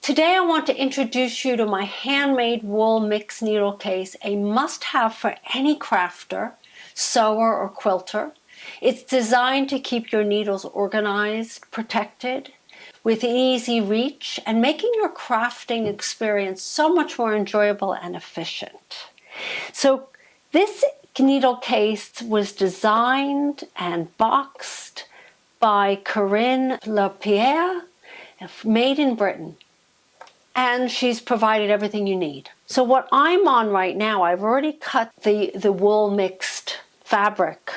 Today I want to introduce you to my handmade wool mixed needle case, a must-have for any crafter, sewer, or quilter. It's designed to keep your needles organized, protected, with easy reach, and making your crafting experience so much more enjoyable and efficient. So this needle case was designed and boxed by Corinne Lapierre, made in Britain. And she's provided everything you need. So what I'm on right now, I've already cut the wool mixed fabric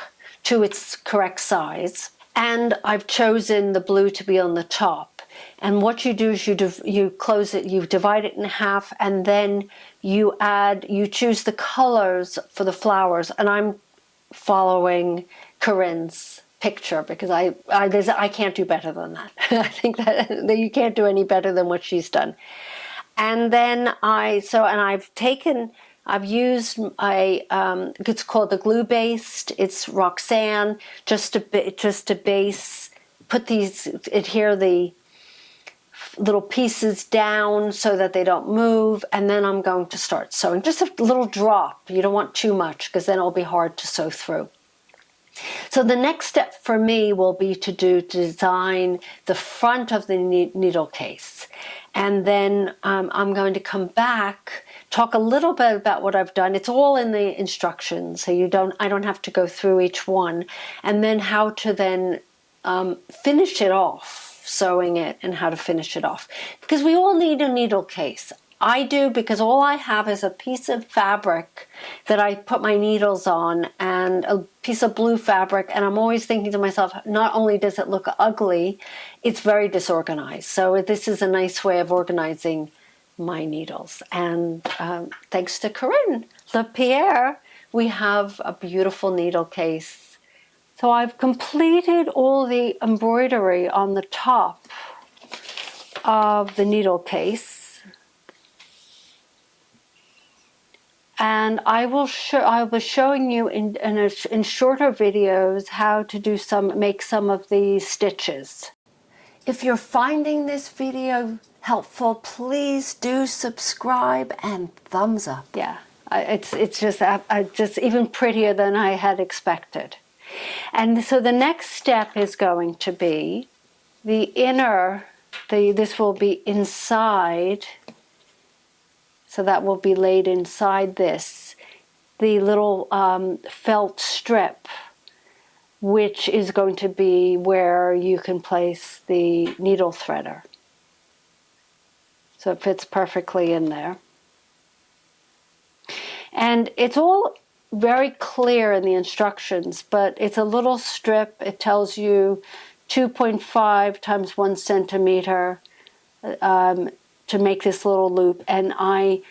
to its correct size. And I've chosen the blue to be on the top. And what you do is you close it, you divide it in half, and then you choose the colors for the flowers. And I'm following Corinne's picture because I can't do better than that. I think that you can't do any better than what she's done. And then I've used it's called the glue based. It's Roxanne, just to base, adhere the little pieces down so that they don't move, and then I'm going to start sewing. Just a little drop. You don't want too much because then it'll be hard to sew through. So the next step for me will be to design the front of the needle case. And then I'm going to come back, talk a little bit about what I've done. It's all in the instructions, so I don't have to go through each one. And then how to then finish it off, sewing it, and how to finish it off. Because we all need a needle case. I do, because all I have is a piece of fabric that I put my needles on and a piece of blue fabric, and I'm always thinking to myself, not only does it look ugly, it's very disorganized. So this is a nice way of organizing my needles. And thanks to Corinne Lapierre, we have a beautiful needle case. So I've completed all the embroidery on the top of the needle case. And I will be showing you in shorter videos how to make some of these stitches. If you're finding this video helpful, please do subscribe and thumbs up. Yeah, it's just even prettier than I had expected. And so the next step is going to be this will be inside. So that will be laid inside this, the little felt strip, which is going to be where you can place the needle threader. So it fits perfectly in there. And it's all very clear in the instructions, but it's a little strip. It tells you 2.5 times 1 centimeter, to make this little loop, and I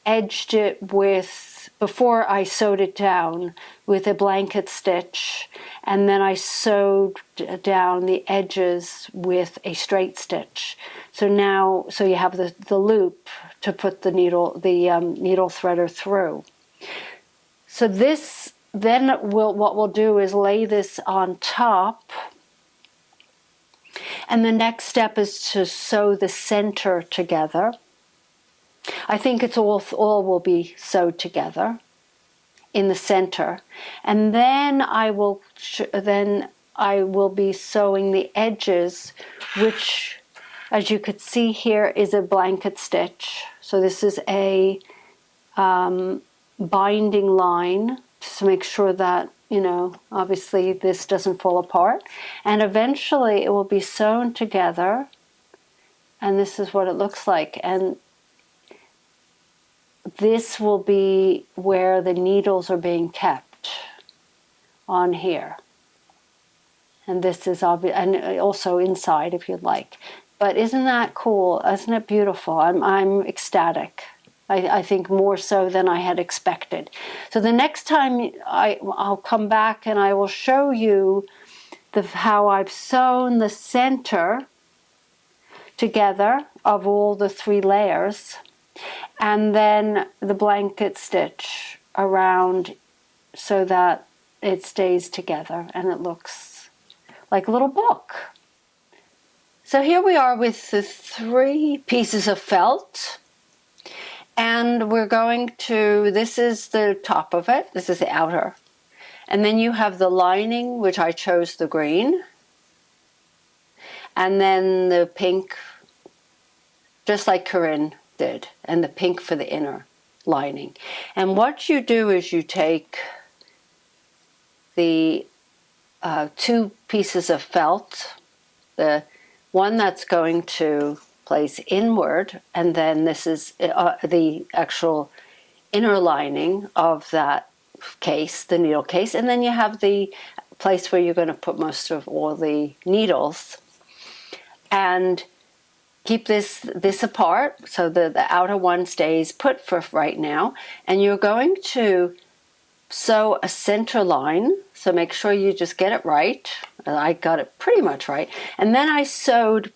edged it before I sewed it down with a blanket stitch, and then I sewed down the edges with a straight stitch. So you have the loop to put the needle threader through. So what we'll do is lay this on top. And the next step is to sew the center together. I think it's all will be sewed together in the center. And then I will be sewing the edges, which, as you could see here, is a blanket stitch. So this is a binding line to make sure that, obviously this doesn't fall apart. And eventually it will be sewn together. And this is what it looks like. And this will be where the needles are being kept on here. And this is obvious, and also inside if you'd like. But isn't that cool? Isn't it beautiful? I'm ecstatic. I think more so than I had expected. So the next time I'll come back and I will show you how I've sewn the center together of all the 3 layers, and then the blanket stitch around so that it stays together and it looks like a little book. So here we are with the 3 pieces of felt, and we're going to, this is the top of it, this is the outer, and then you have the lining, which I chose the green, and then the pink, just like Corinne did, and the pink for the inner lining. And what you do is you take the 2 pieces of felt, the one that's going to place inward, and then this is the actual inner lining of that case, the needle case, and then you have the place where you're going to put most of all the needles, and keep this apart so the outer one stays put for right now. And you're going to sew a center line, so make sure you just get it right. I got it pretty much right. And then I sewed,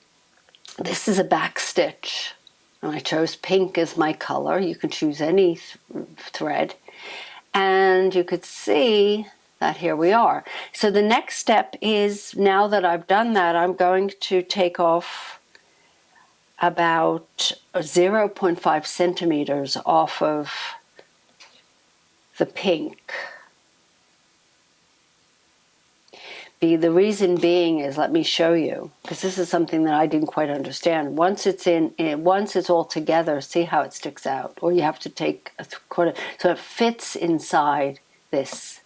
this is a back stitch, and I chose pink as my color. You can choose any thread, and you could see that here we are. So the next step is, now that I've done that, I'm going to take off about 0.5 centimeters off of the pink. The reason being is, let me show you, because this is something that I didn't quite understand. Once it's all together, see how it sticks out, or you have to take a quarter, so it fits inside this.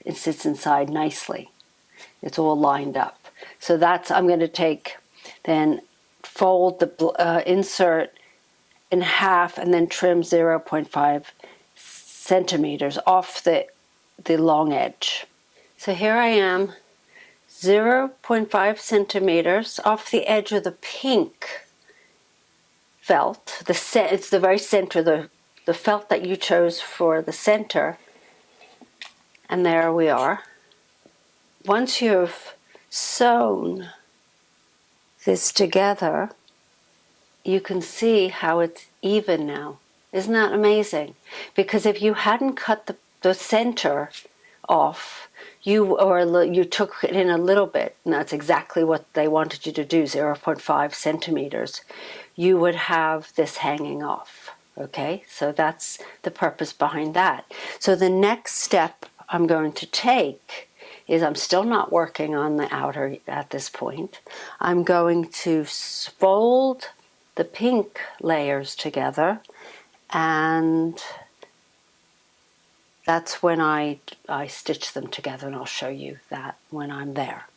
It sits inside nicely. It's all lined up. So that's, I'm going to take, then fold the insert in half and then trim 0.5 centimeters off the long edge. So here I am, 0.5 centimeters off the edge of the pink felt. It's the very center, the felt that you chose for the center. And there we are. Once you've sewn this together, you can see how it's even now. Isn't that amazing? Because if you hadn't cut the center off, you took it in a little bit, and that's exactly what they wanted you to do, 0.5 centimeters, you would have this hanging off. Okay, so that's the purpose behind that. So the next step I'm going to take is, I'm still not working on the outer at this point. I'm going to fold the pink layers together, and that's when I stitch them together, and I'll show you that when I'm there.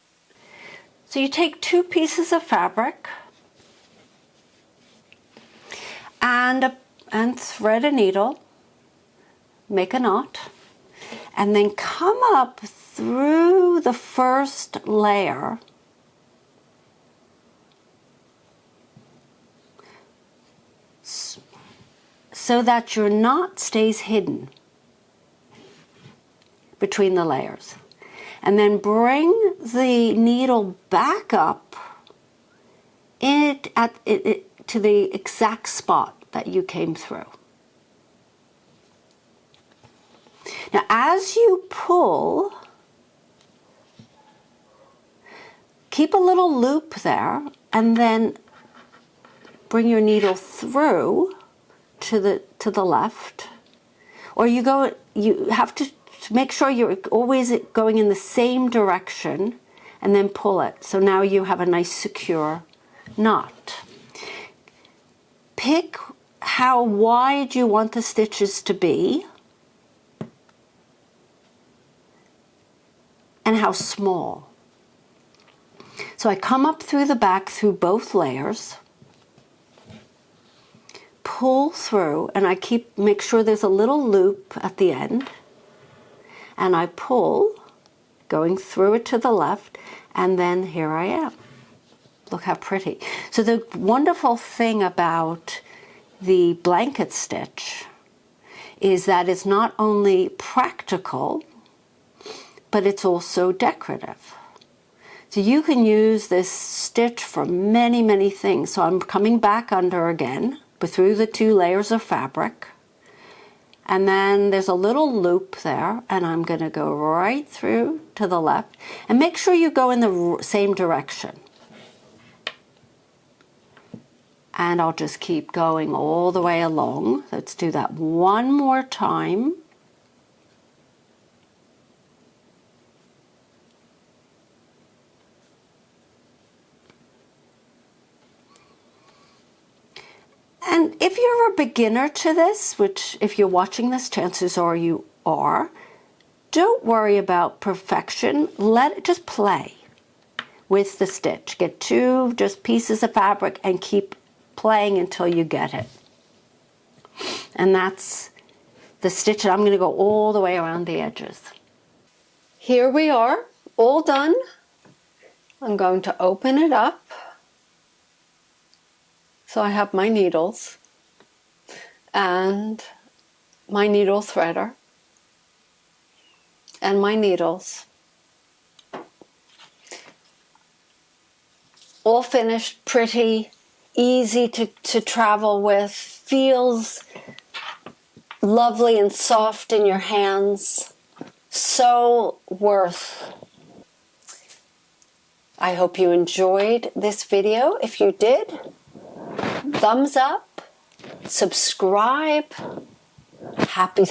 So you take 2 pieces of fabric and thread a needle, make a knot, and then come up through the first layer so that your knot stays hidden between the layers. And then bring the needle back up to the exact spot that you came through. Now, as you pull, keep a little loop there, and then bring your needle through to the left. Or you have to make sure you're always going in the same direction, and then pull it. So now you have a nice secure knot. Pick how wide you want the stitches to be and how small. So I come up through the back through both layers, pull through, and I make sure there's a little loop at the end, and I pull, going through it to the left, and then here I am. Look how pretty. So the wonderful thing about the blanket stitch is that it's not only practical, but it's also decorative. So you can use this stitch for many, many things. So I'm coming back under again, but through the 2 layers of fabric. And then there's a little loop there, and I'm going to go right through to the left. And make sure you go in the same direction. And I'll just keep going all the way along. Let's do that one more time. And if you're a beginner to this, which if you're watching this, chances are you are, don't worry about perfection. Let it just play with the stitch. Get two just pieces of fabric and keep playing until you get it. And that's the stitch. I'm going to go all the way around the edges. Here we are, all done. I'm going to open it up. So I have my needles and my needle threader and my needles. All finished, pretty, easy to travel with, feels lovely and soft in your hands. So worth. I hope you enjoyed this video. If you did, thumbs up, subscribe. Happy